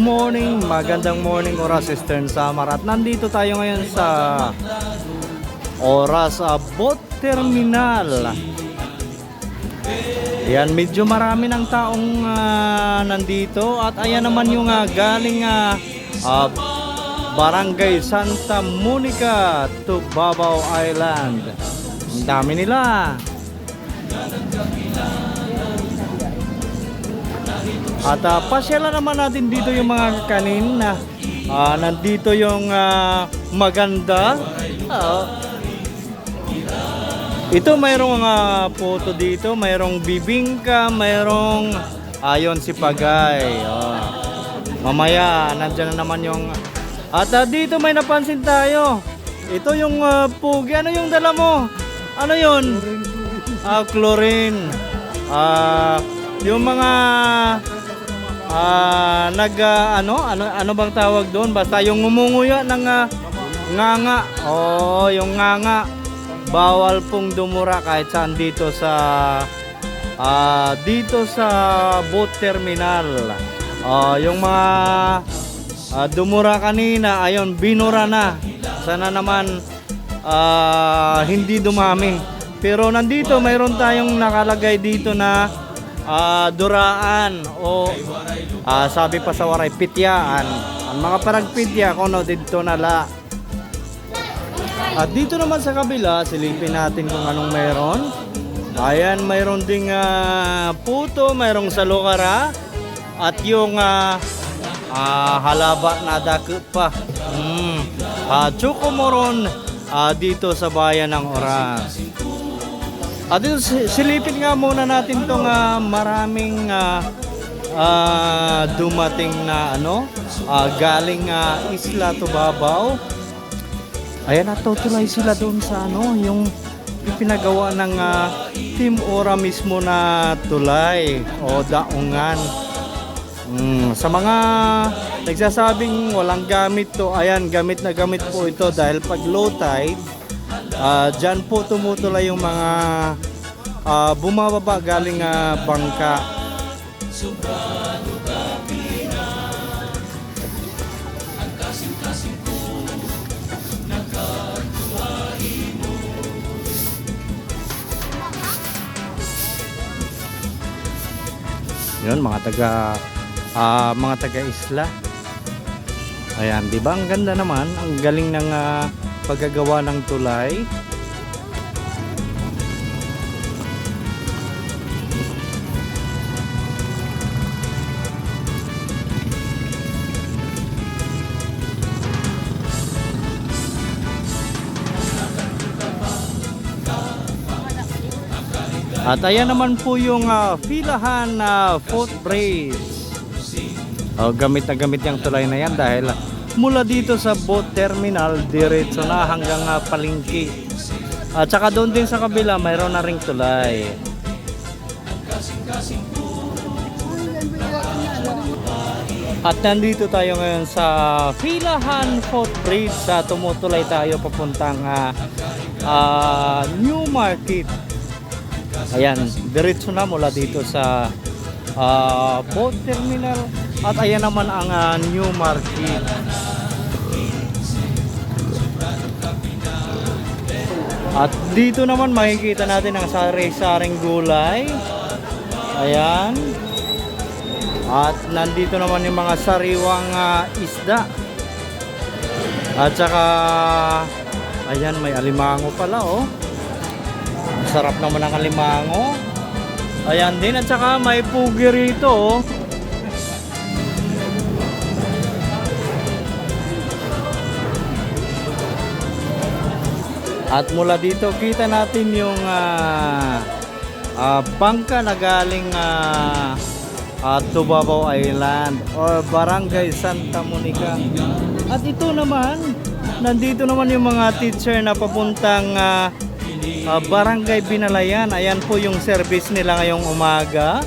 morning, magandang morning Oras Eastern Samar. At nandito tayo ngayon sa Oras Boat Terminal. Yan, medyo marami ng taong nandito. At ayan naman yung galing Barangay Santa Monica to Tubabao Island. Ang dami nila. At pasyalan naman natin dito yung mga kanin na nandito yung maganda. Ito mayroong photo dito, mayroong bibingka, mayroong ayon si Pagay. Mamaya nandyan na naman yung at dito may napansin tayo. Ito yung pugi. Ano yung dala mo? Ano yun? Chlorine. Yung mga ano bang tawag doon? Basta yung ngumunguya ng nganga. Yung nganga. Bawal pong dumura kahit saan dito sa boat terminal. Yung mga dumura kanina, ayun, binura na. Sana naman hindi dumami. Pero nandito mayroon tayong nakalagay dito na duraan o sabi pa sa waray pityaan. Ang mga paragpitya kono dito nala. At dito naman sa kabila silipin natin kung anong meron. Ayan, mayroon ding puto, mayroong salukara at yung halaba na dako pa. Chocomoron dito sa bayan ng Oras. At silipin nga muna natin tong maraming dumating na galing Isla Tubabao. Ayan, natutulay sila doon sa yung ipinagawa ng Team Ora mismo na tulay o daungan. Sa mga nagsasabing walang gamit to, ayan, gamit na gamit po ito dahil pag low tide, dyan po tumutulay yung mga bumababa galing bangka. Yun, mga taga isla. Ayan, di ba ang ganda naman, ang galing ng paggagawa ng tulay. At ayan naman po yung Filahan footbridge. Gamit na gamit yung tulay na yan dahil mula dito sa boat terminal diretso na hanggang palengke. At saka doon din sa kabila mayroon na ring tulay. At nandito tayo ngayon sa Filahan footbridge. Tumutulay tayo papuntang New Market. Ayan, diretso na mula dito sa boat terminal. At ayan naman ang New Market. At dito naman makikita natin ang sari-saring gulay. Ayan. At nandito naman yung mga sariwang isda. At saka ayan, may alimango pala Sarap naman ang alimango. Ayan din, at saka may pugi rito At mula dito kita natin yung bangka na galing Tubabao Island or Barangay Santa Monica. At ito naman, nandito naman yung mga teacher na papuntang Barangay Binalayan. Ayan po yung service nila ngayong umaga.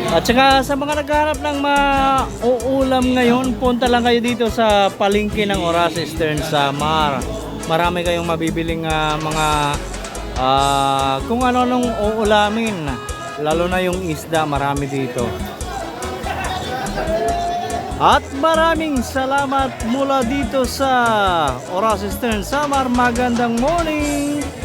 At saka sa mga naghahanap ng mauulam ngayon, punta lang kayo dito sa palengke ng Oras Eastern Samar. Marami kayong mabibiling mga kung ano-anong uulamin. Lalo na yung isda, marami dito. At maraming salamat mula dito sa Oras Eastern Samar. Magandang morning!